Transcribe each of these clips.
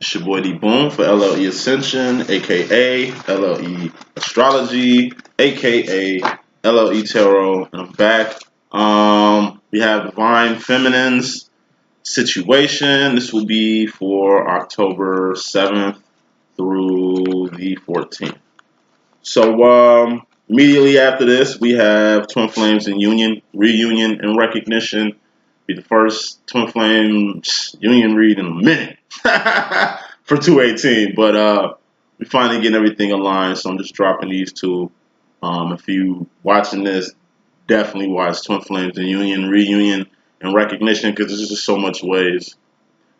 It's your boy D.Boom for LLE.Ascension, aka LLE Astrology, aka LLE Tarot, and I'm back. We have Divine Feminine's situation. This will be for October 7th through the 14th. So immediately after this, we have Twin Flames in Union, Reunion, and Recognition. Be the first Twin Flames Union read in a minute for 218. But we finally getting everything aligned, so I'm just dropping these two. If you watching this, definitely watch Twin Flames in Union, Reunion, and Recognition because there's just so much ways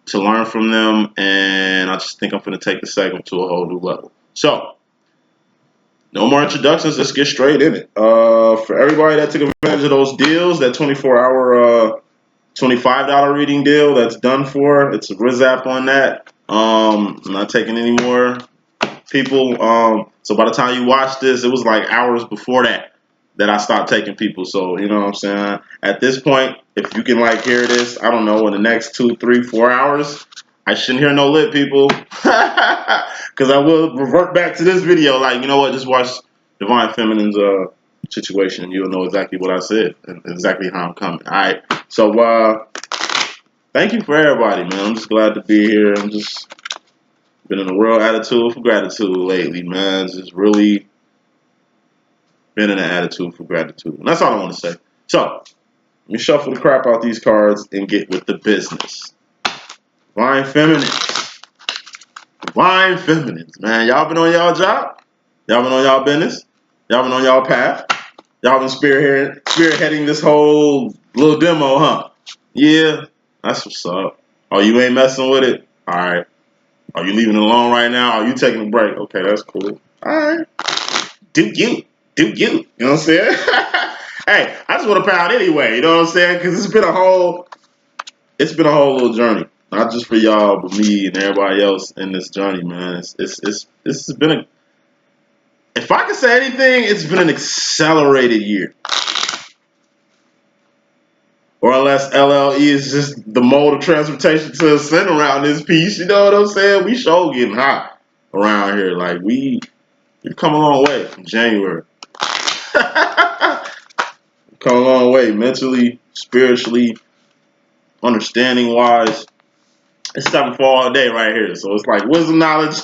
to learn from them, and I just think I'm going to take the segment to a whole new level. So, no more introductions. Let's get straight in it. For everybody that took advantage of those deals, that 24-hour, $25 reading deal, that's done for. It's a RIZAP on that. I'm not taking any more people. So by the time you watch this, it was like hours before that I stopped taking people. So you know what I'm saying. At this point, if you can like hear this, I don't know, in the next 2, 3, 4 hours, I shouldn't hear no lit people, because I will revert back to this video. Like, you know what? Just watch Divine Feminine's situation, and you'll know exactly what I said and exactly how I'm coming. All right. So thank you for everybody, man. I'm just glad to be here. I'm just been in a real attitude for gratitude lately, man. Just really been in an attitude for gratitude. And that's all I want to say. So let me shuffle the crap out these cards and get with the business. Divine Feminines. Divine Feminines, man. Y'all been on y'all job? Y'all been on y'all business? Y'all been on y'all path? Y'all been spearheading this whole little demo, huh? Yeah, that's what's up. Oh, you ain't messing with it? All right. Are you leaving it alone right now? Are you taking a break? Okay, that's cool. All right. Do you. You know what I'm saying? Hey, I just want to pound anyway. You know what I'm saying? Because it's been a whole little journey. Not just for y'all, but me and everybody else in this journey, man. This has been a, if I could say anything, it's been an accelerated year. Or unless LLE is just the mode of transportation to ascend around this piece, you know what I'm saying? We sure getting hot around here. Like we've come a long way from January. Come a long way mentally, spiritually, understanding wise. It's something for all day right here. So it's like wisdom, knowledge,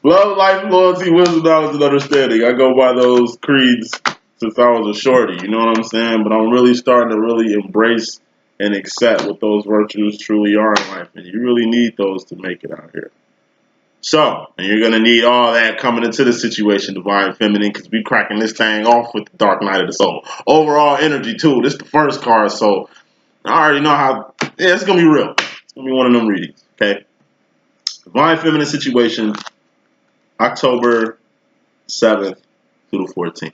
love, life, loyalty, wisdom, knowledge, and understanding. I go by those creeds since I was a shorty, you know what I'm saying? But I'm really starting to really embrace and accept what those virtues truly are in life. And you really need those to make it out here. So, and you're going to need all that coming into the situation, Divine Feminine, because we cracking this thing off with the Dark Night of the Soul. Overall energy, too. This is the first card, so I already know how, yeah, it's going to be real. It's going to be one of them readings, okay? Divine Feminine situation, October 7th through the 14th.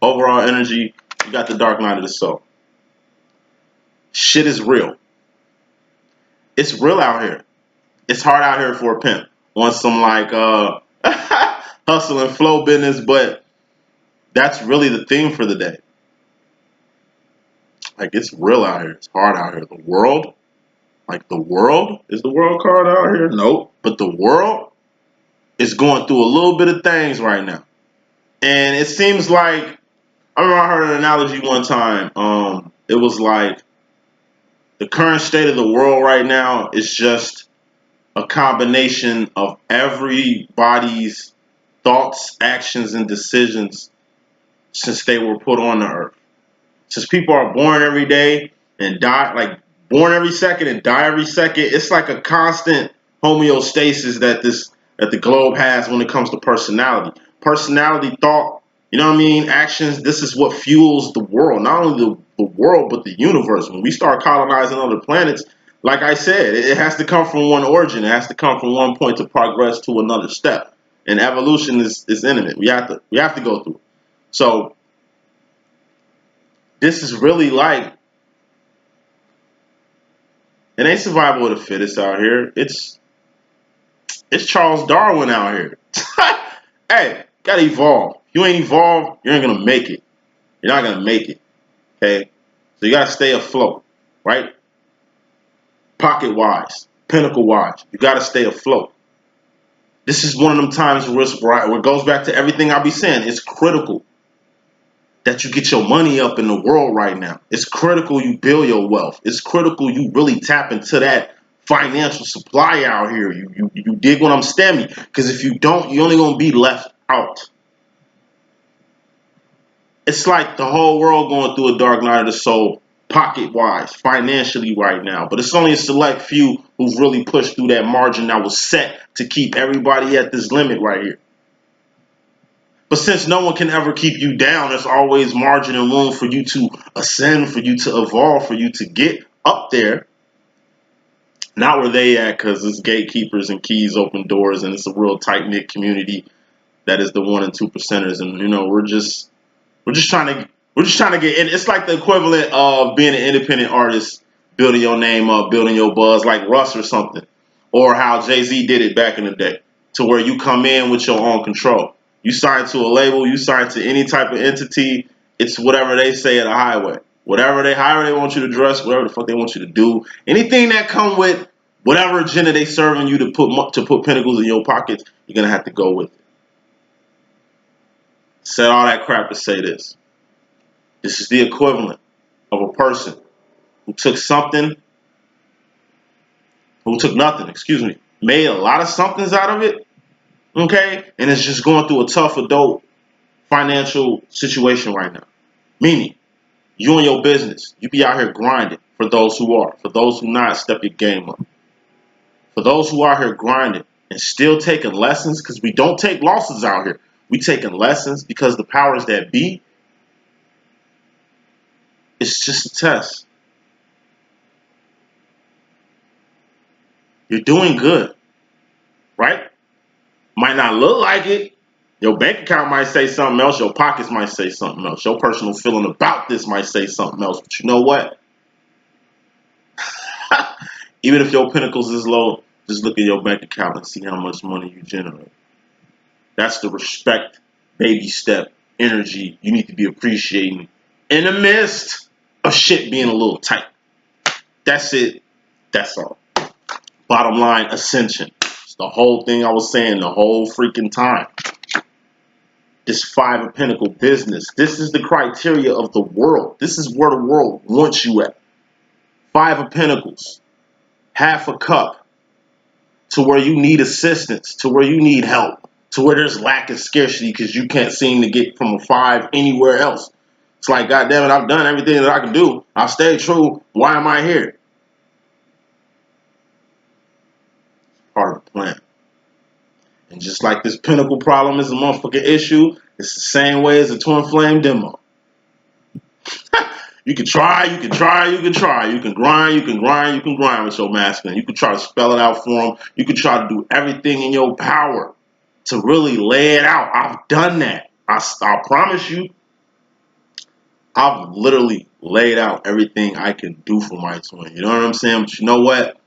Overall energy, you got the Dark Night of the Soul. Shit is real. It's real out here. It's hard out here for a pimp. Want some like hustle and flow business, but that's really the theme for the day. Like it's real out here. It's hard out here. The world, like the world, is the world card out here? Nope. But the world is going through a little bit of things right now. And it seems like, I remember I heard an analogy one time. It was like the current state of the world right now is just a combination of everybody's thoughts, actions, and decisions since they were put on the earth. Since people are born every day and die, like born every second and die every second, it's like a constant homeostasis that the globe has when it comes to personality. Personality, thought, you know what I mean? Actions, this is what fuels the world. Not only the world, but the universe. When we start colonizing other planets, like I said, it has to come from one origin. It has to come from one point to progress to another step. And evolution is intimate. We have to go through it. So this is really like, it ain't survival of the fittest out here. It's Charles Darwin out here. Hey, gotta evolve. If you ain't evolved, you ain't gonna make it. You're not gonna make it. Okay? So you gotta stay afloat, right? Pocket wise. Pinnacle-wise. You got to stay afloat. This is one of them times where it goes back to everything I be saying. It's critical that you get your money up in the world right now. It's critical you build your wealth. It's critical you really tap into that financial supply out here. You dig what I'm stemming? Because if you don't, you're only going to be left out. It's like the whole world going through a dark night of the soul, pocket-wise, financially right now. But it's only a select few who've really pushed through that margin that was set to keep everybody at this limit right here. But since no one can ever keep you down, there's always margin and room for you to ascend, for you to evolve, for you to get up there. Not where they at, because it's gatekeepers and keys open doors, and it's a real tight-knit community that is the 1% and 2%ers. And we're just trying to get in. It's like the equivalent of being an independent artist, building your name up, building your buzz, like Russ or something, or how Jay-Z did it back in the day, to where you come in with your own control. You sign to a label, you sign to any type of entity, it's whatever they say at a highway. However they want you to dress, whatever the fuck they want you to do. Anything that come with whatever agenda they serving you to put pinnacles in your pockets, you're going to have to go with it. Said all that crap to say this. This is the equivalent of a person who took nothing, made a lot of somethings out of it, okay, and it's just going through a tough adult financial situation right now. Meaning, you and your business, you be out here grinding. For those who are. For those who not, step your game up. For those who are out here grinding and still taking lessons, because we don't take losses out here. We taking lessons because the powers that be, it's just a test. You're doing good, right? Might not look like it. Your bank account might say something else. Your pockets might say something else. Your personal feeling about this might say something else. But you know what? Even if your pinnacles is low, just look at your bank account and see how much money you generate. That's the respect, baby step, energy you need to be appreciating in the midst of shit being a little tight. That's it. That's all. Bottom line, ascension. It's the whole thing I was saying the whole freaking time. This 5 of Pentacle business. This is the criteria of the world. This is where the world wants you at. 5 of Pentacles. Half a cup. To where you need assistance. To where you need help. To where there's lack of scarcity because you can't seem to get from a 5 anywhere else. It's like, God damn it, I've done everything that I can do. I've stayed true. Why am I here? Part of the plan. And just like this pinnacle problem is a motherfucking issue, it's the same way as a twin flame demo. You can try, you can try, you can try. You can grind, you can grind, you can grind with your masculine. You can try to spell it out for them. You can try to do everything in your power to really lay it out. I've done that. I promise you, I've literally laid out everything I can do for my twin. You know what I'm saying? But you know what?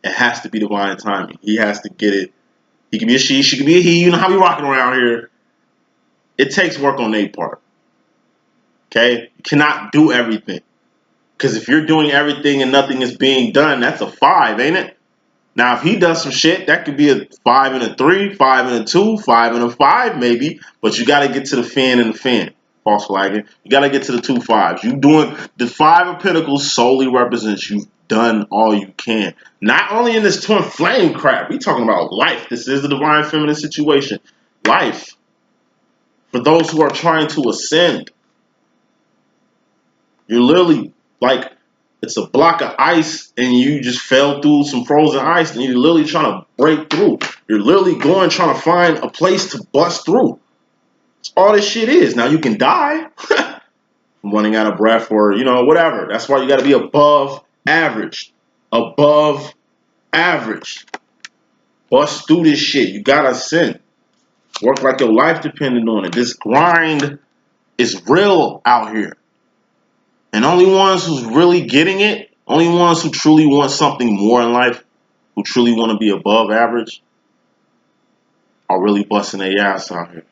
It has to be divine timing. He has to get it. He can be a she can be a he. You know how we rocking around here. It takes work on their part. Okay? You cannot do everything. Because if you're doing everything and nothing is being done, that's a 5, ain't it? Now, if he does some shit, that could be a 5 and a 3, 5 and a 2, 5 and a 5 maybe. But you got to get to the fan and the fan. False flagging. You got to get to the 2 5s. You doing the 5 of Pentacles solely represents you've done all you can. Not only in this twin flame crap. We talking about life. This is the divine feminine situation. Life. For those who are trying to ascend. You're literally like it's a block of ice and you just fell through some frozen ice and you're literally trying to break through. You're literally trying to find a place to bust through. That's all this shit is. Now you can die from running out of breath or, whatever. That's why you got to be above average. Above average. Bust through this shit. You got to ascend. Work like your life depended on it. This grind is real out here. And only ones who's really getting it, only ones who truly want something more in life, who truly want to be above average, are really busting their ass out here.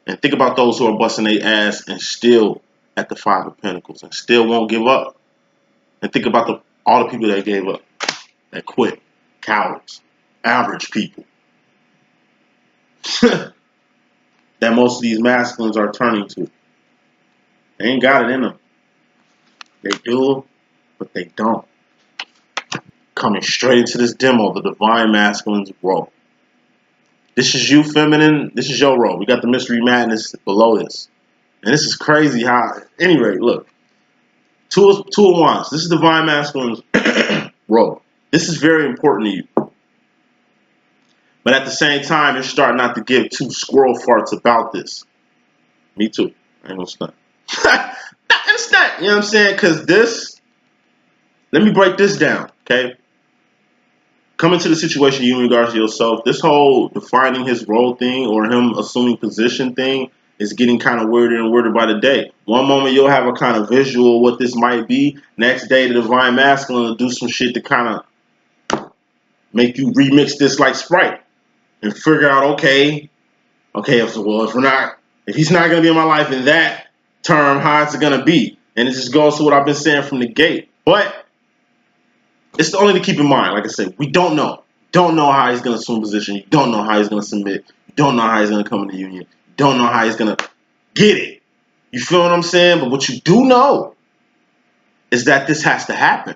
And think about those who are busting their ass and still at the 5 of Pentacles and still won't give up. And think about all the people that gave up, that quit. cowards, average people that most of these masculines are turning to. They ain't got it in them. They do, but they don't. Coming straight into this demo, the Divine Masculine's role. This is you, feminine. This is your role. We got the Mystery Madness below this. And this is crazy how, at any rate, look. Two of Wands. This is Divine Masculine's role. This is very important to you. But at the same time, you're starting not to give two squirrel farts about this. Me too. I ain't gonna stunt. It's not, you know what I'm saying? Because this, let me break this down, okay? Coming to the situation you in regards to yourself, this whole defining his role thing or him assuming position thing is getting kind of weirder and weirder by the day. One moment you'll have a kind of visual of what this might be. Next day the Divine Masculine will do some shit to kind of make you remix this like Sprite and figure out, okay, if he's not gonna be in my life in that term, how it's gonna be. And it just goes to what I've been saying from the gate. But it's only to keep in mind, like I said, we don't know. Don't know how he's going to assume position. You don't know how he's going to submit. You don't know how he's going to come in the union. You don't know how he's going to get it. You feel what I'm saying? But what you do know is that this has to happen.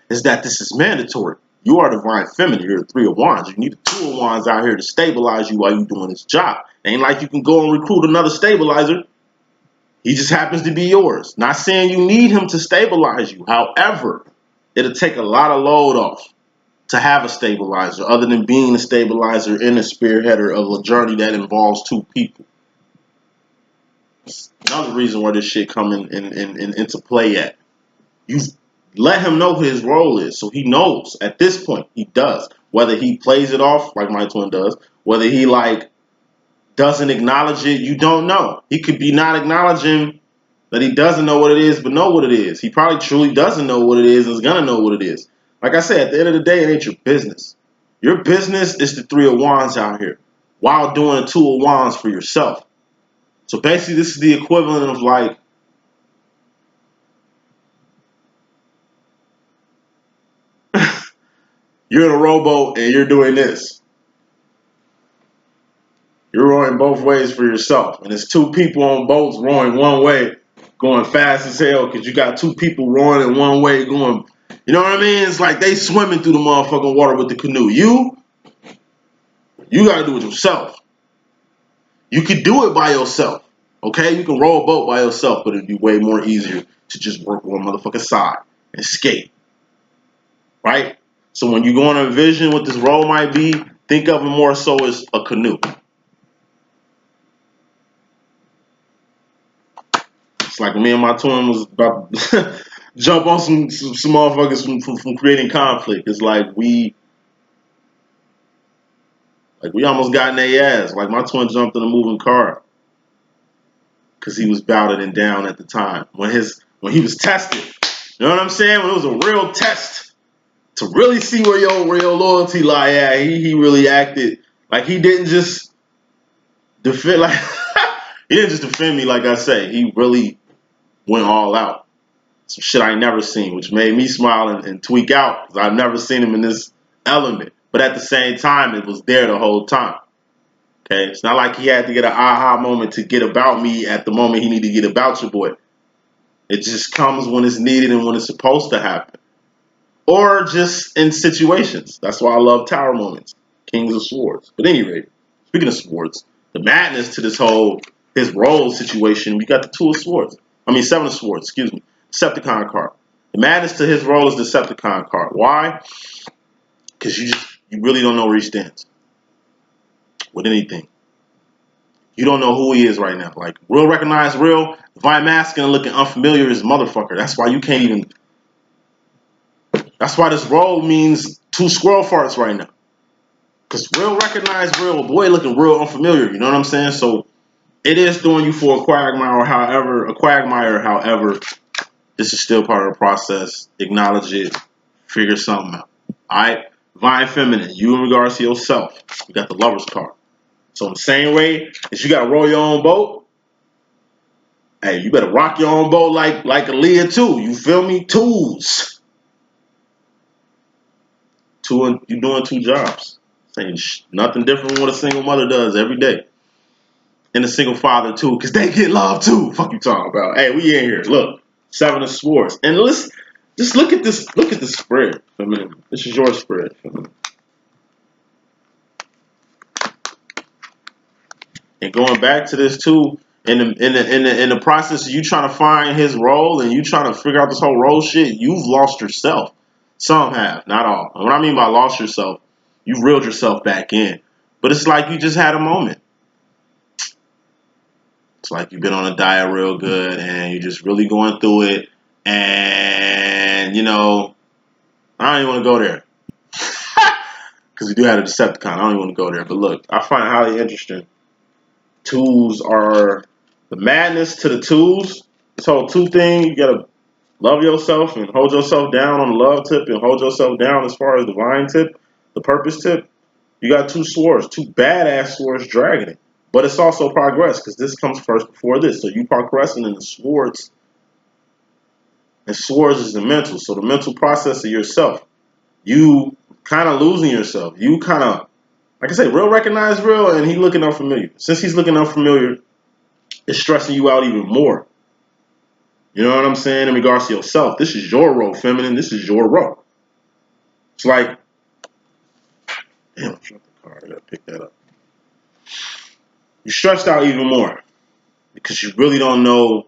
Is that this is mandatory. You are Divine Feminine. You're the Three of Wands. You need the Two of Wands out here to stabilize you while you're doing this job. It ain't like you can go and recruit another stabilizer. He just happens to be yours. Not saying you need him to stabilize you. However, it'll take a lot of load off to have a stabilizer, other than being a stabilizer and a spearheader of a journey that involves two people. It's another reason why this shit coming into play at. You let him know who his role is, so he knows at this point. He does. Whether he plays it off like my twin does, whether he like doesn't acknowledge it, you don't know. He could be not acknowledging that he doesn't know what it is, but know what it is. He probably truly doesn't know what it is and is gonna know what it is. Like I said, at the end of the day, it ain't your business. Your business is the Three of Wands out here while doing Two of Wands for yourself. So basically, this is the equivalent of like, you're in a rowboat and you're doing this. You're rowing both ways for yourself. And it's two people on boats rowing one way, going fast as hell because you got two people rowing in one way going, you know what I mean? It's like they swimming through the motherfucking water with the canoe. You got to do it yourself. You could do it by yourself, okay? You can row a boat by yourself, but it'd be way more easier to just work one motherfucking side and skate, right? So when you go on a vision what this role might be, think of it more so as a canoe. It's like me and my twin was about to jump on some motherfuckers from creating conflict. It's like we almost got in their ass. Like my twin jumped in a moving car because he was bowed and down at the time when he was tested. You know what I'm saying? When it was a real test to really see where your loyalty lie at. He really acted like he didn't just defend he didn't just defend me like I say. He really went all out. Some shit I ain't never seen, which made me smile and tweak out because I've never seen him in this element. But at the same time, it was there the whole time. Okay, it's not like he had to get an aha moment to get about me at the moment he needed to get about your boy. It just comes when it's needed and when it's supposed to happen. Or just in situations. That's why I love tower moments. Kings of Swords. But anyway, speaking of swords, the madness to this whole his role situation, we got the Two of Swords. Seven of Swords, excuse me. Decepticon card. The madness to his role is Decepticon card. Why? Because you really don't know where he stands with anything. You don't know who he is right now. Like, real recognize real, Divine Masculine looking unfamiliar as motherfucker. That's why you can't even. That's why this role means two squirrel farts right now. Because real recognize real, boy looking real unfamiliar. You know what I'm saying? So it is doing you for a quagmire, however, this is still part of the process. Acknowledge it. Figure something out. Alright? Divine Feminine, you in regards to yourself. You got the Lover's card. So in the same way as you gotta roll your own boat, hey, you better rock your own boat like Aaliyah too. You feel me? Tools You doing two jobs. Saying nothing different from what a single mother does every day. And a single father too, because they get love too. Fuck you talking about. Hey, we in here. Look, 7 of swords. And let's just look at this. Look at the spread. I mean, this is your spread. And going back to this too, in the process of you trying to find his role and you trying to figure out this whole role shit, you've lost yourself. Some have, not all. And what I mean by lost yourself, you've reeled yourself back in. But it's like you just had a moment. It's like you've been on a diet real good and you're just really going through it. And, you know, I don't even want to go there. Because we do have a Decepticon. I don't even want to go there. But look, I find it highly interesting. Tools are the madness to the tools. This whole two thing, you got to love yourself and hold yourself down on the love tip and hold yourself down as far as the vine tip, the purpose tip. You got two swords, two badass swords dragging it. But it's also progress because this comes first before this. So you progressing in the swords. And swords is the mental. So the mental process of yourself. You kind of losing yourself. You kind of, like I say, real recognize real and he looking unfamiliar. Since he's looking unfamiliar, it's stressing you out even more. You know what I'm saying? In regards to yourself. This is your role, feminine. This is your role. It's like, damn, I dropped the card. I gotta pick that up. You're stressed out even more because you really don't know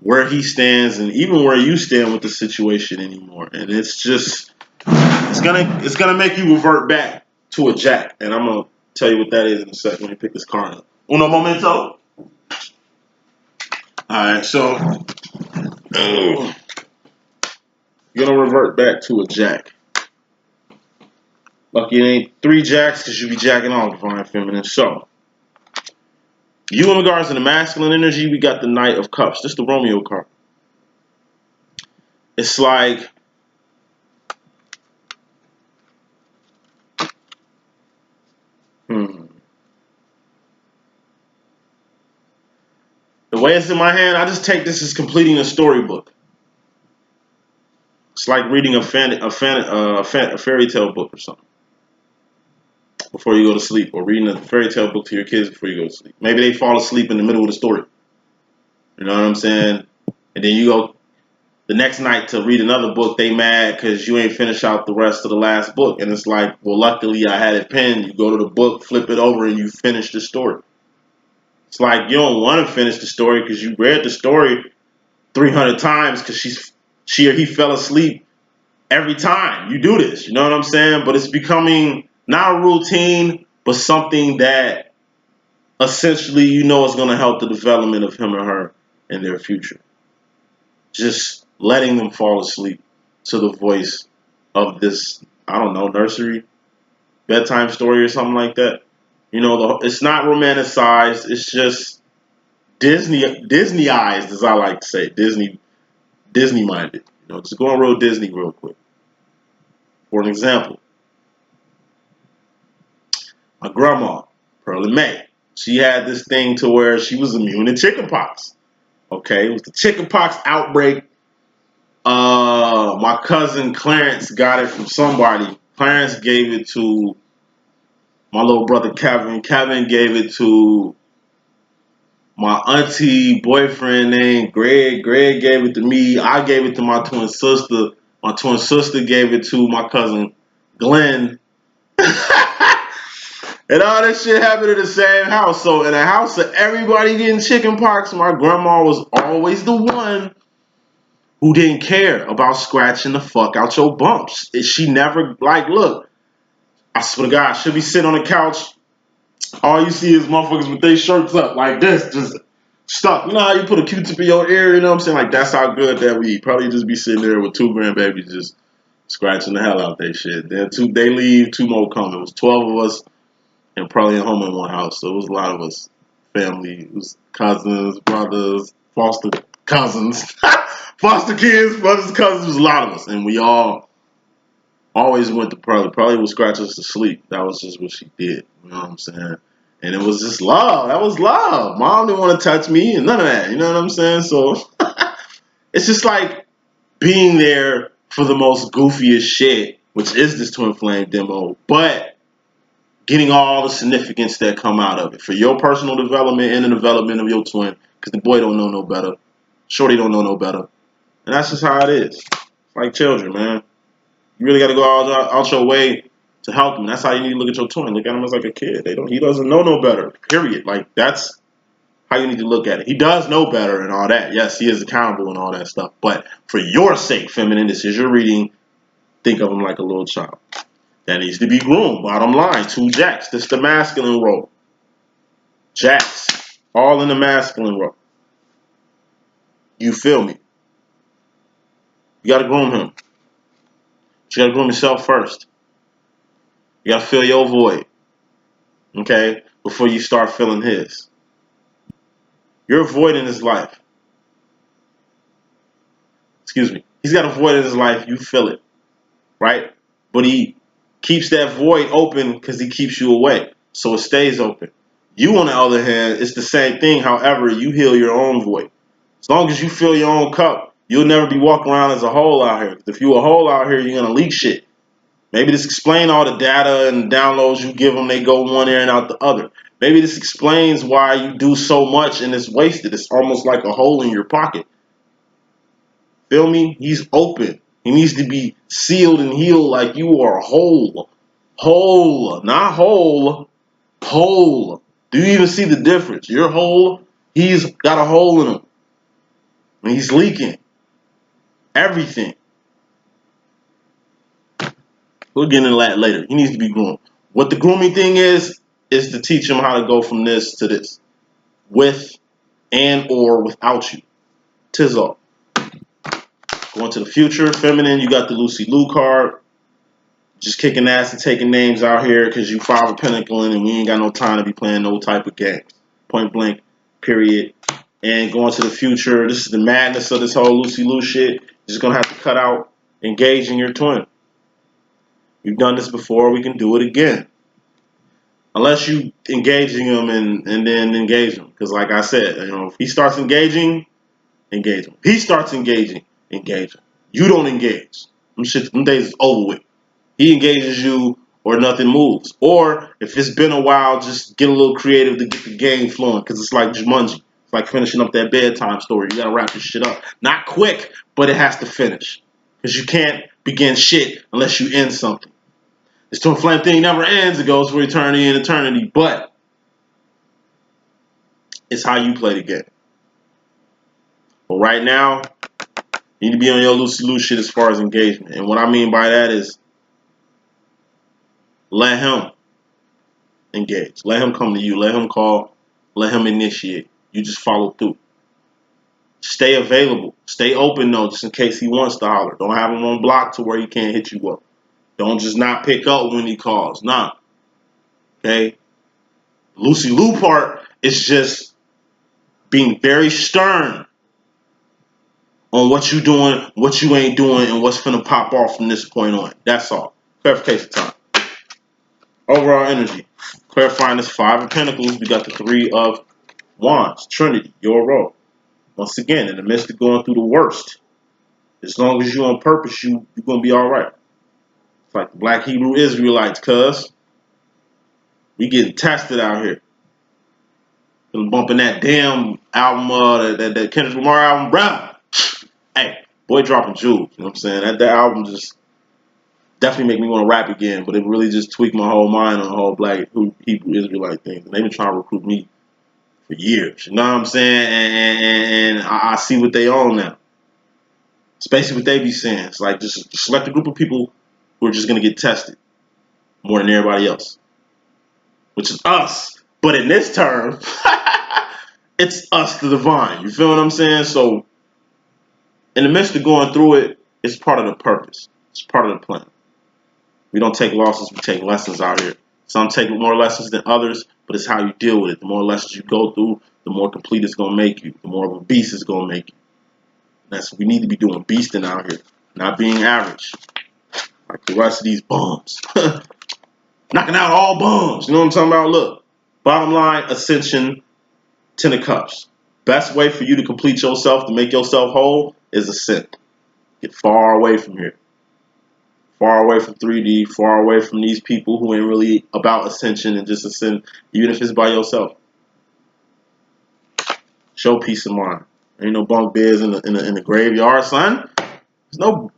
where he stands and even where you stand with the situation anymore. And it's just, it's gonna make you revert back to a jack. And I'm gonna tell you what that is in a second when you pick this card up. Uno momento. Alright, so you're gonna revert back to a jack. Lucky it ain't 3 jacks because you be jacking off, divine feminine. So, you in regards to the masculine energy, we got the Knight of Cups. This is the Romeo card. It's like, the way it's in my hand, I just take this as completing a storybook. It's like reading a fairy tale book or something before you go to sleep, or reading a fairy tale book to your kids before you go to sleep. Maybe they fall asleep in the middle of the story. You know what I'm saying? And then you go the next night to read another book, they mad because you ain't finished out the rest of the last book. And it's like, well, luckily I had it penned. You go to the book, flip it over, and you finish the story. It's like you don't want to finish the story because you read the story 300 times because she or he fell asleep every time you do this. You know what I'm saying? But it's becoming not a routine, but something that essentially you know is going to help the development of him or her in their future. Just letting them fall asleep to the voice of this, I don't know, nursery, bedtime story or something like that. You know, it's not romanticized. It's just Disneyized, as I like to say. Disney minded. You know, just going real Disney real quick. For an example, my grandma, Pearlie Mae, she had this thing to where she was immune to chickenpox. Okay, it was the chickenpox outbreak. My cousin Clarence got it from somebody. Clarence gave it to my little brother Kevin. Kevin gave it to my auntie boyfriend named Greg. Greg gave it to me. I gave it to my twin sister. My twin sister gave it to my cousin Glenn. And all this shit happened in the same house. So in a house of everybody getting chickenpox, my grandma was always the one who didn't care about scratching the fuck out your bumps. She never, like, look, I swear to God, she'll be sitting on the couch. All you see is motherfuckers with their shirts up like this, just stuck. You know how you put a Q-tip in your ear, you know what I'm saying? Like, that's how good that we eat. Probably just be sitting there with 2 grandbabies just scratching the hell out their shit. Then they leave, 2 more come. It was 12 of us and probably at home in one house. So it was a lot of us. Family, it was cousins, brothers, foster cousins, foster kids, brothers, cousins. It was a lot of us. And we all always went to Pearlie. Pearlie would scratch us to sleep. That was just what she did. You know what I'm saying? And it was just love. That was love. Mom didn't want to touch me and none of that. You know what I'm saying? So it's just like being there for the most goofiest shit which is this twin flame demo, but getting all the significance that come out of it for your personal development and the development of your twin, because the boy don't know no better. Shorty don't know no better. And that's just how it is. It's like children, man. You really got to go out your way to help them. That's how you need to look at your twin. Look at him as like a kid. He doesn't know no better, period. Like, that's how you need to look at it. He does know better and all that. Yes, he is accountable and all that stuff. But for your sake, feminine, this is your reading. Think of him like a little child. That needs to be groomed. Bottom line, 2 jacks. This is the masculine role. Jacks. All in the masculine role. You feel me? You got to groom him. You got to groom yourself first. You got to fill your void. Okay? Before you start filling his. You're a void in his life. Excuse me. He's got a void in his life. You fill it. Right? But he keeps that void open because he keeps you away. So it stays open. You, on the other hand, it's the same thing. However, you heal your own void. As long as you fill your own cup, you'll never be walking around as a hole out here. If you're a hole out here, you're going to leak shit. Maybe this explains all the data and downloads you give them. They go one ear and out the other. Maybe this explains why you do so much and it's wasted. It's almost like a hole in your pocket. Feel me? He's open. He needs to be sealed and healed like you are whole. Whole. Not whole. Whole. Do you even see the difference? You're whole. He's got a hole in him. And he's leaking. Everything. We'll get into that later. He needs to be groomed. What the grooming thing is to teach him how to go from this to this. With and or without you. Tis all. Going to the future, feminine, you got the Lucy Lou card. Just kicking ass and taking names out here because you 5 of Pentacles and we ain't got no time to be playing no type of games. Point blank, period. And going to the future, this is the madness of this whole Lucy Lou shit. You're just going to have to cut out engaging your twin. We've done this before, we can do it again. Unless you engaging him and then engage him. Because like I said, if he starts engaging, engage him. If he starts engaging, engage him. You don't engage. Them days is over with. He engages you or nothing moves. Or if it's been a while, just get a little creative to get the game flowing because it's like Jumanji. It's like finishing up that bedtime story. You got to wrap this shit up. Not quick, but it has to finish. Because you can't begin shit unless you end something. This twin flame thing never ends. It goes for eternity and eternity. But it's how you play the game. But right now, you need to be on your Lucy Lou shit as far as engagement. And what I mean by that is let him engage. Let him come to you. Let him call. Let him initiate. You just follow through. Stay available. Stay open, though, just in case he wants to holler. Don't have him on block to where he can't hit you up. Don't just not pick up when he calls. Nah. Okay? Lucy Lou part is just being very stern on what you doing, what you ain't doing, and what's finna pop off from this point on. That's all. Clarification time. Overall energy. Clarifying this 5 of Pentacles, we got the 3 of Wands. Trinity, your role. Once again, in the midst of going through the worst, as long as you're on purpose, you're going to be all right. It's like the Black Hebrew Israelites, cuz. We getting tested out here. Been bumping that damn album, that Kendrick Lamar album, bruh. Hey, boy dropping jewels. You know what I'm saying? That album just definitely make me want to rap again, but it really just tweaked my whole mind on the whole Black Hebrew Israelite thing. And they've been trying to recruit me for years. You know what I'm saying? And I see what they own now. It's basically what they be saying. It's like just select a group of people who are just going to get tested more than everybody else, which is us. But in this term, it's us, the divine. You feel what I'm saying? So in the midst of going through it, it's part of the purpose. It's part of the plan. We don't take losses, we take lessons out here. Some take more lessons than others, but it's how you deal with it. The more lessons you go through, the more complete it's going to make you. The more of a beast it's going to make you. That's what we need to be doing, beasting out here. Not being average. Like the rest of these bums. Knocking out all bums. You know what I'm talking about? Look. Bottom line, Ascension, 10 of Cups. Best way for you to complete yourself, to make yourself whole, is ascent. Get far away from here. Far away from 3D, far away from these people who ain't really about ascension and just ascend, even if it's by yourself. Show peace of mind. Ain't no bunk beds in the graveyard, son.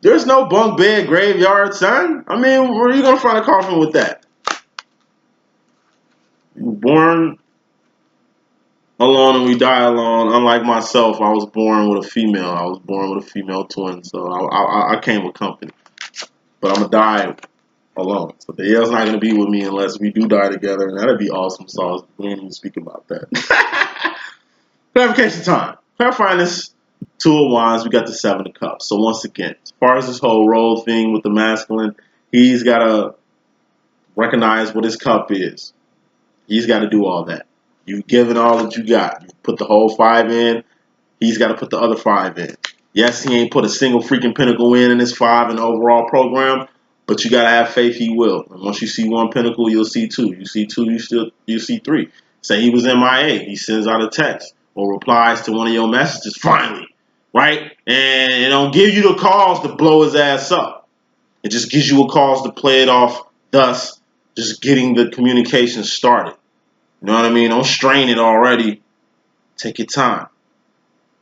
There's no bunk bed graveyard, son. I mean, where are you gonna find a coffin with that? You were born alone and we die alone. Unlike myself, I was born with a female. I was born with a female twin, so I came with company. But I'm gonna die alone. So Danielle's not gonna be with me unless we do die together, and that'd be awesome. So we ain't even speak about that. Clarification time. Clarifying this Two of Wands, we got the Seven of Cups. So once again, as far as this whole role thing with the masculine, he's gotta recognize what his cup is. He's got to do all that. You've given all that you got. You put the whole 5 in. He's got to put the other 5 in. Yes, he ain't put a single freaking pinnacle in his 5 in the overall program, but you got to have faith he will. And once you see 1 pinnacle, you'll see 2. You see 2, you see 3. Say he was MIA. He sends out a text or replies to one of your messages finally, right? And it don't give you the cause to blow his ass up. It just gives you a cause to play it off, thus just getting the communication started. You know what I mean? Don't strain it already. Take your time.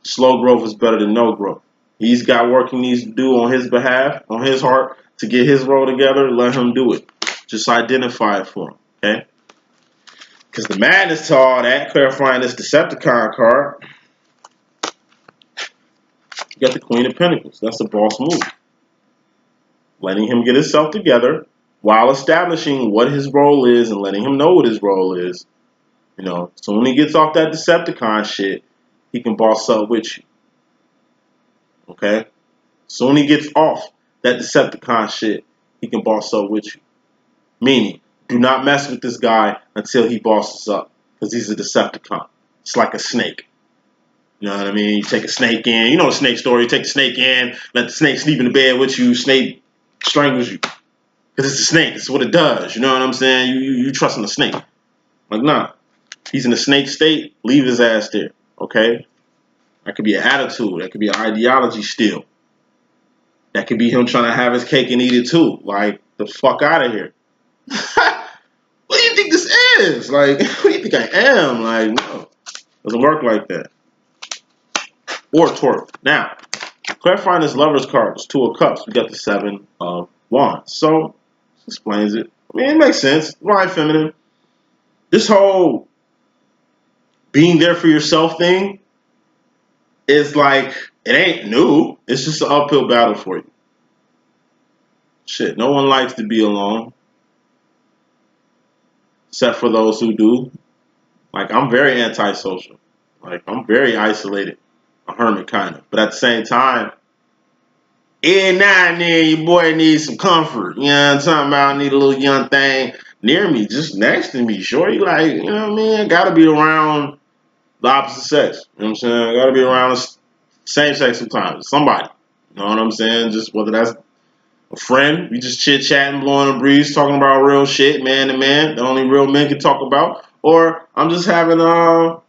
Slow growth is better than no growth. He's got work he needs to do on his behalf, on his heart, to get his role together. Let him do it. Just identify it for him, okay? Because the madness to all that, clarifying this Decepticon card, you got the Queen of Pentacles. That's the boss move. Letting him get himself together while establishing what his role is and letting him know what his role is. You know, so when he gets off that Decepticon shit, he can boss up with you. Okay? So when he gets off that Decepticon shit, he can boss up with you. Meaning, do not mess with this guy until he bosses up. Because he's a Decepticon. It's like a snake. You know what I mean? You take a snake in. You know the snake story. You take the snake in, let the snake sleep in the bed with you. Snake strangles you. Because it's a snake. It's what it does. You know what I'm saying? You trust in the snake. Like, nah. He's in a snake state. Leave his ass there. Okay? That could be an attitude. That could be an ideology still. That could be him trying to have his cake and eat it too. Like, the fuck out of here. What do you think this is? Like, who do you think I am? Like, no. Doesn't work like that. Or twerk. Now, clarifying this Lover's card, it's 2 of Cups. We got the 7 of Wands. So, this explains it. I mean, it makes sense. Right, feminine. This whole being there for yourself thing is like, it ain't new. It's just an uphill battle for you. Shit, no one likes to be alone. Except for those who do. Like, I'm very antisocial. Like, I'm very isolated. A hermit, kind of. But at the same time, every now and then, your boy needs some comfort. You know what I'm talking about? I need a little young thing near me, just next to me. Shorty, like, you know what I mean? I gotta be around the opposite sex. You know what I'm saying? I gotta be around the same sex sometimes. Somebody. You know what I'm saying? Just whether that's a friend, we just chit-chatting, blowing a breeze, talking about real shit, man to man, the only real men can talk about. Or I'm just having a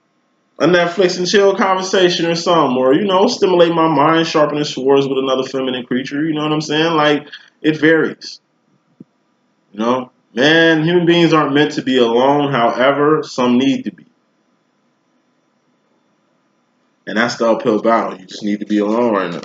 Netflix and chill conversation or something. Or, you know, stimulate my mind, sharpening swords with another feminine creature. You know what I'm saying? Like, it varies. You know? Man, human beings aren't meant to be alone. However, some need to be. And that's the uphill battle. You just need to be alone right now.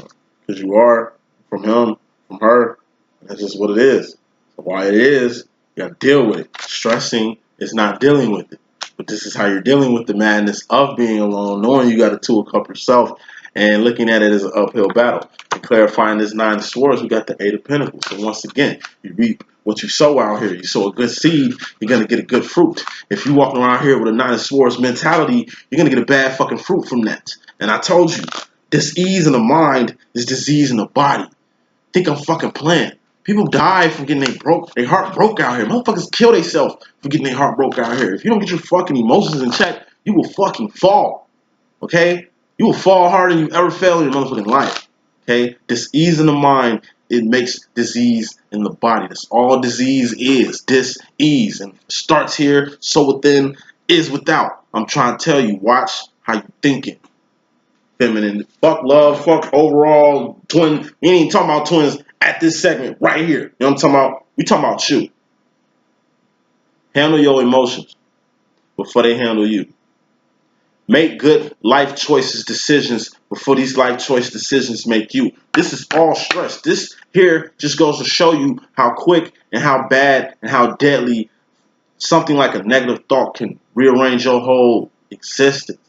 Because you are, from him, from her. That's just what it is. So why it is, you got to deal with it. Stressing is not dealing with it. But this is how you're dealing with the madness of being alone, knowing you got a 2 of Cups yourself, and looking at it as an uphill battle. And clarifying this 9 of Swords, we got the 8 of Pentacles. So once again, you reap what you sow out here. You sow a good seed, you're going to get a good fruit. If you're walking around here with a 9 of Swords mentality, you're going to get a bad fucking fruit from that. And I told you, disease in the mind is disease in the body. Think I'm fucking playing. People die from getting their heart broke out here. Motherfuckers kill themselves for getting their heart broke out here. If you don't get your fucking emotions in check, you will fucking fall. Okay? You will fall harder than you ever fell in your motherfucking life. Okay? Disease in the mind, it makes disease in the body. That's all disease is. Dis-ease. And starts here, so within, is without. I'm trying to tell you, watch how you thinking. Feminine. Fuck love, fuck overall twin. We ain't talking about twins at this segment right here. You know what I'm talking about? We talking about you. Handle your emotions before they handle you. Make good life choices, decisions before these life choice decisions make you. This is all stress. This here just goes to show you how quick and how bad and how deadly something like a negative thought can rearrange your whole existence.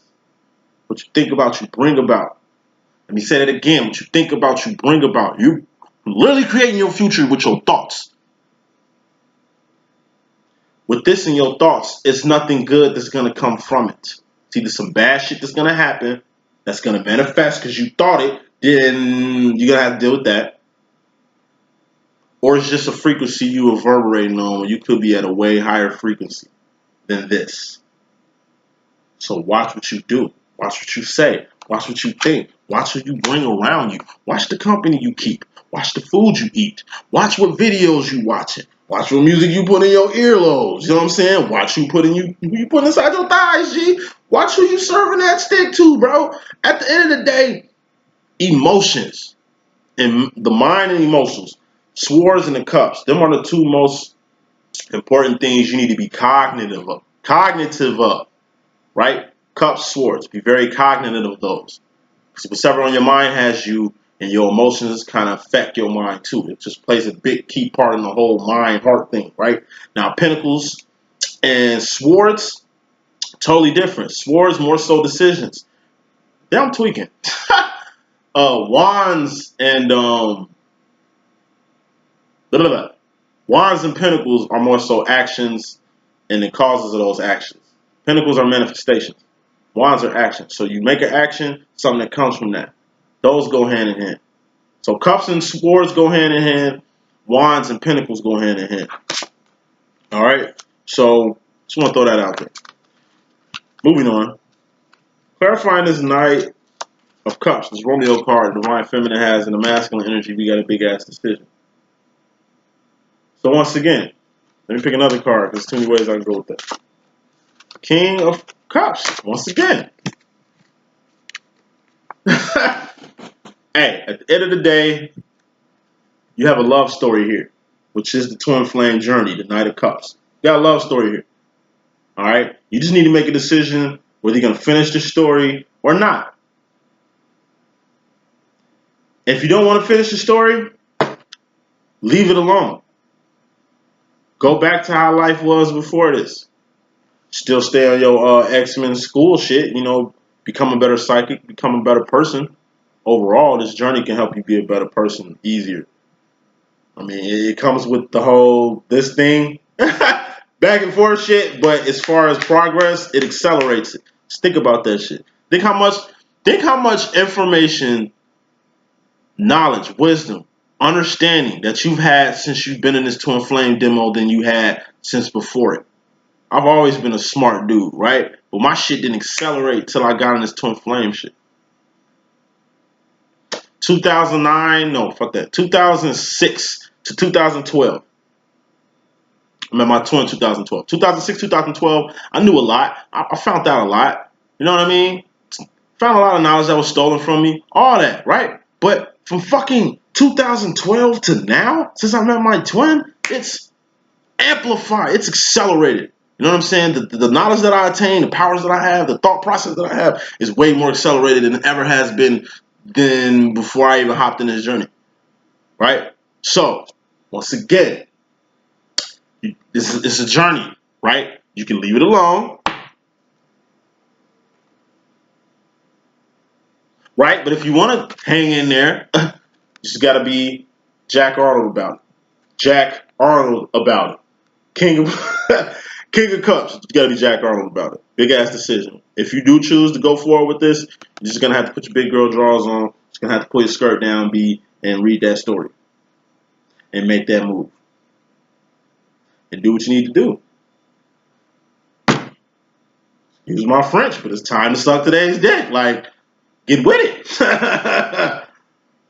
What you think about, you bring about. Let me say that again. What you think about, you bring about. You literally creating your future with your thoughts. With this in your thoughts, it's nothing good that's going to come from it. It's either some bad shit that's going to happen, that's going to manifest because you thought it, then you're going to have to deal with that. Or it's just a frequency you are reverberating on. You could be at a way higher frequency than this. So watch what you do. Watch what you say. Watch what you think. Watch what you bring around you. Watch the company you keep. Watch the food you eat. Watch what videos you watching. Watch what music you put in your earlobes. You know what I'm saying? Watch who you put inside your thighs, G. Watch who you serving that stick to, bro. At the end of the day, emotions and the mind and emotions, swords and the cups, them are the two most important things you need to be cognitive of. Right? Cups, swords. Be very cognizant of those. Because whatever on your mind has you, and your emotions kind of affect your mind too. It just plays a big key part in the whole mind heart thing, right? Now, pentacles and swords, totally different. Swords more so decisions. Yeah, I'm tweaking. Wands and wands and pentacles are more so actions and the causes of those actions. Pentacles are manifestations. Wands are actions. So you make an action, something that comes from that. Those go hand in hand. So cups and swords go hand in hand. Wands and pentacles go hand in hand. All right. So just want to throw that out there. Moving on. Clarifying this Knight of Cups, this Romeo card, the Divine Feminine has in the masculine energy. We got a big ass decision. So once again, let me pick another card. There's too many ways I can go with that. King of Cups. Once again. Hey, at the end of the day, you have a love story here, which is the twin flame journey, the Knight of Cups. You got a love story here. All right? You just need to make a decision whether you're going to finish the story or not. If you don't want to finish the story, leave it alone. Go back to how life was before this. Still stay on your X-Men school shit, you know, become a better psychic, become a better person. Overall, this journey can help you be a better person easier. I mean, it comes with the whole, this thing, back and forth shit, but as far as progress, it accelerates it. Just think about that shit. Think how much information, knowledge, wisdom, understanding that you've had since you've been in this twin flame demo than you had since before it. I've always been a smart dude, right? But my shit didn't accelerate till I got in this twin flame shit. 2009, no, fuck that. 2006 to 2012. I met my twin 2012. 2006, 2012, I knew a lot. I found out a lot. You know what I mean? Found a lot of knowledge that was stolen from me. All that, right? But from fucking 2012 to now, since I met my twin, it's amplified. It's accelerated. You know what I'm saying? The knowledge that I attain, the powers that I have, the thought process that I have is way more accelerated than it ever has been than before I even hopped in this journey. Right? So, once again, it's a journey, right? You can leave it alone, right? But if you want to hang in there, you just got to be Jack Arnold about it. Jack Arnold about it. King of Cups. You got to be Jack Arnold about it. Big ass decision. If you do choose to go forward with this, you're just gonna have to put your big girl drawers on. Just gonna have to pull your skirt down, and read that story, and make that move, and do what you need to do. Use my French, but it's time to suck today's dick. Like, get with it.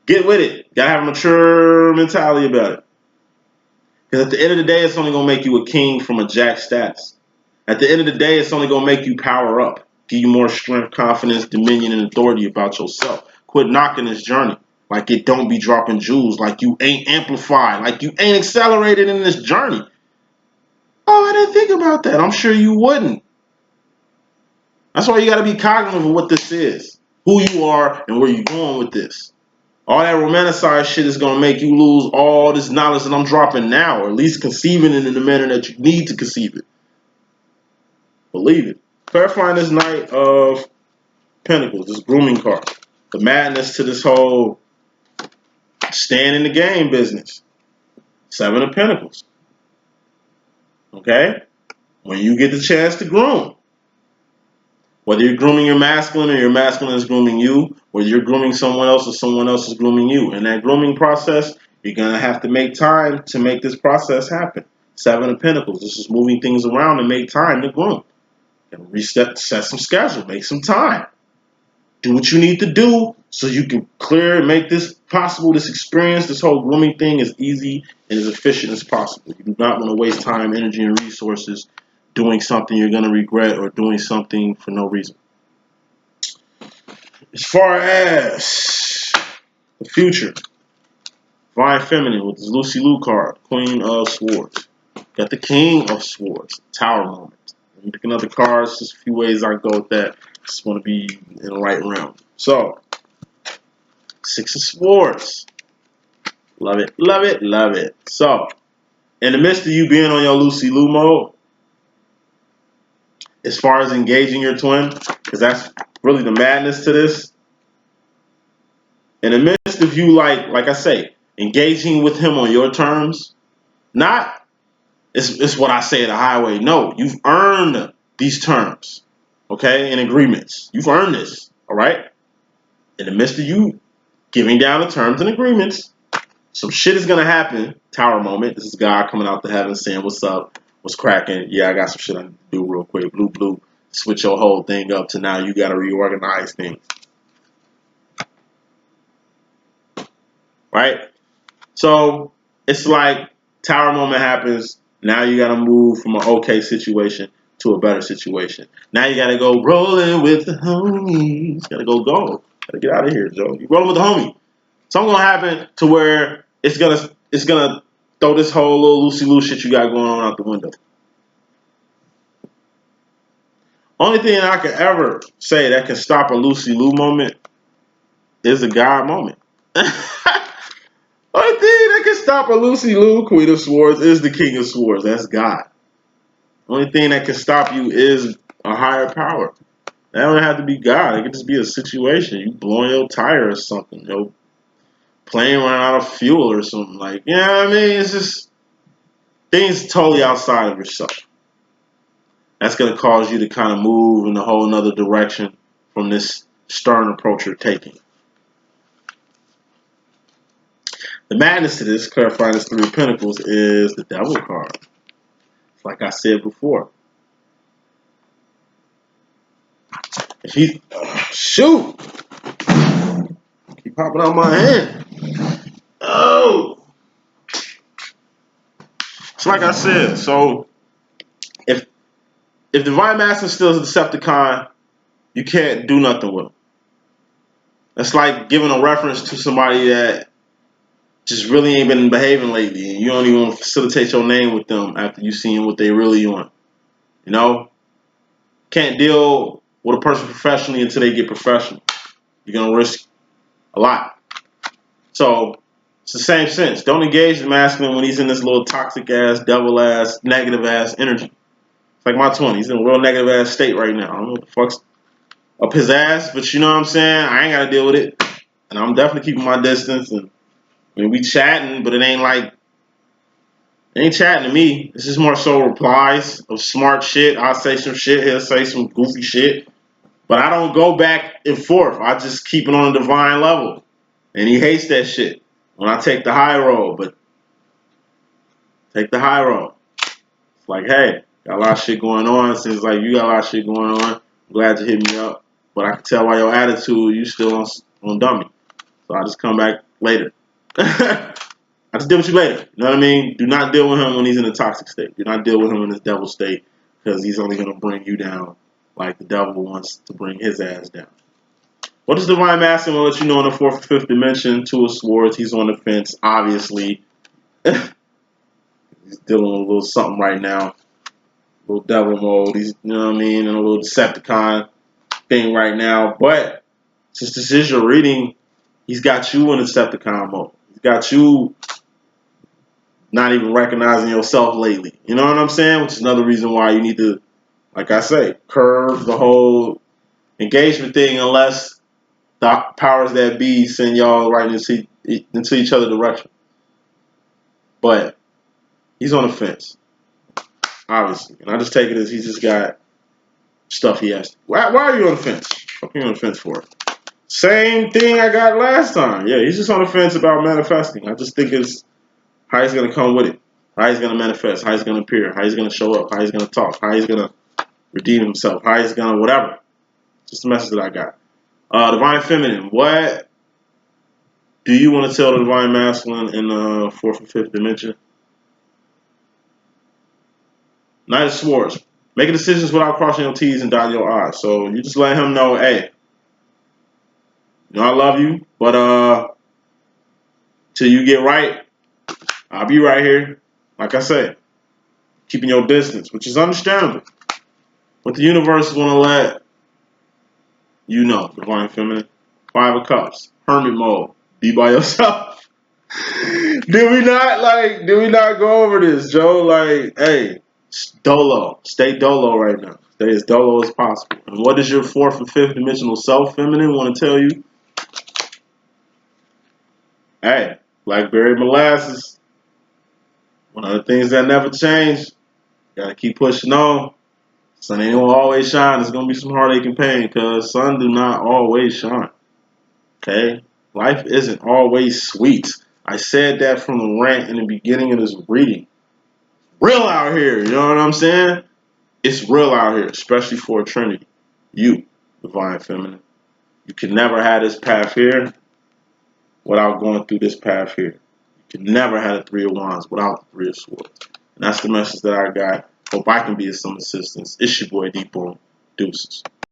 Get with it. Gotta have a mature mentality about it. Because at the end of the day, it's only gonna make you a king from a jack status. At the end of the day, it's only gonna make you power up, give you more strength, confidence, dominion, and authority about yourself. Quit knocking this journey. Like it don't be dropping jewels. Like you ain't amplified. Like you ain't accelerated in this journey. Oh, I didn't think about that. I'm sure you wouldn't. That's why you got to be cognitive of what this is, who you are, and where you're going with this. All that romanticized shit is going to make you lose all this knowledge that I'm dropping now, or at least conceiving it in the manner that you need to conceive it. Believe it. Clarifying this Knight of Pentacles, this grooming card. The madness to this whole staying in the game business. Seven of Pentacles. Okay? When you get the chance to groom, whether you're grooming your masculine or your masculine is grooming you, whether you're grooming someone else or someone else is grooming you. In that grooming process, you're going to have to make time to make this process happen. Seven of Pentacles. This is moving things around to make time to groom. And reset, set some schedule, make some time. Do what you need to do so you can clear and make this possible, this experience, this whole grooming thing as easy and as efficient as possible. You do not want to waste time, energy, and resources doing something you're going to regret or doing something for no reason. As far as the future, Divine Feminine with this Lucy Liu card, Queen of Swords. Got the King of Swords, Tower moment. I'm picking other cards, just a few ways I go with that. Just want to be in the right realm. So, Six of Swords. Love it, love it, love it. So, in the midst of you being on your Lucy Liu mode, as far as engaging your twin, because that's really the madness to this. In the midst of you, like I say, engaging with him on your terms, not, it's what I say at the highway. No, you've earned these terms, okay, and agreements. You've earned this, all right? In the midst of you giving down the terms and agreements, some shit is going to happen. Tower moment. This is God coming out to heaven saying, what's up? What's cracking? Yeah, I got some shit I need to do real quick. Blue, blue. Switch your whole thing up to now you got to reorganize things. Right? So it's like tower moment happens. Now you got to move from an okay situation to a better situation. Now you got to go rolling with the homies. Got to go. Got to get out of here, Joe. You rolling with the homie. Something gonna happen to where it's gonna throw this whole little Lucy Liu shit you got going on out the window. Only thing I could ever say that can stop a Lucy Liu moment is a God moment. Only thing that can stop a Lucy Liu Queen of Swords is the King of Swords. That's God. Only thing that can stop you is a higher power. That don't have to be God. It could just be a situation. You blowing your tire or something. Your plane running out of fuel or something. Like, you know what I mean? It's just things totally outside of yourself. That's going to cause you to kind of move in a whole nother direction from this stern approach you're taking. The madness to this, clarifying this Three of Pentacles, is the Devil card. Like I said before. If he... shoot! Keep popping out my hand. Oh! It's like I said, so if Divine Master still is a Decepticon, you can't do nothing with him. That's like giving a reference to somebody that just really ain't been behaving lately, and you don't even want to facilitate your name with them after you seen what they really want. You know? Can't deal with a person professionally until they get professional. You're going to risk a lot. So, it's the same sense. Don't engage the masculine when he's in this little toxic-ass, devil-ass, negative-ass energy. It's like my twin. He's in a real negative-ass state right now. I don't know what the fuck's up his ass, but you know what I'm saying? I ain't got to deal with it. And I'm definitely keeping my distance. And I mean, we chatting, but it ain't like, it ain't chatting to me. This is more so replies of smart shit. I'll say some shit. He'll say some goofy shit. But I don't go back and forth. I just keep it on a divine level. And he hates that shit when I take the high road. But take the high road. It's like, hey, got a lot of shit going on. Seems like you got a lot of shit going on. I'm glad you hit me up. But I can tell by your attitude, you still on dummy. So I just come back later. I just deal with you later. You know what I mean? Do not deal with him when he's in a toxic state. Do not deal with him in his devil state, because he's only going to bring you down like the devil wants to bring his ass down. What is Divine Masculine? Will let you know in the 4th or 5th dimension. 2 of Swords. He's on the fence, obviously. He's dealing with a little something right now. A little devil mode. He's, you know what I mean, and a little Decepticon thing right now. But since this is your reading, he's got you in Decepticon mode. He's got you not even recognizing yourself lately. You know what I'm saying? Which is another reason why you need to, like I say, curve the whole engagement thing unless the powers that be send y'all right into each other's direction. But he's on the fence, obviously. And I just take it as he's just got stuff he has to. Why are you on the fence? What are you on the fence for? Same thing I got last time. Yeah, he's just on the fence about manifesting. I just think it's how he's going to come with it. How he's going to manifest. How he's going to appear. How he's going to show up. How he's going to talk. How he's going to redeem himself. How he's going to whatever. Just the message that I got. Divine Feminine. What do you want to tell the Divine Masculine in the 4th or 5th dimension? Knight of Swords. Making decisions without crossing your T's and dotting your I's. So you just let him know, hey, you know I love you, but till you get right, I'll be right here. Like I said, keeping your distance, which is understandable. But the universe is going to let you know, Divine Feminine. 5 of Cups. Hermit mode. Be by yourself. Did we not go over this, Joe? Like, hey, dolo. Stay dolo right now. Stay as dolo as possible. And what does your 4th and 5th dimensional self, feminine, want to tell you? Hey, blackberry molasses. One of the things that never change. Gotta keep pushing on. Sun ain't gonna always shine. There's gonna be some heartache and pain because sun do not always shine. Okay? Life isn't always sweet. I said that from the rant in the beginning of this reading. Real out here, you know what I'm saying? It's real out here, especially for a Trinity. You, Divine Feminine. You can never have this path here without going through this path here. You can never have the 3 of Wands without the 3 of Swords. And that's the message that I got. Hope I can be of some assistance. It's your boy D.Boom. Deuces.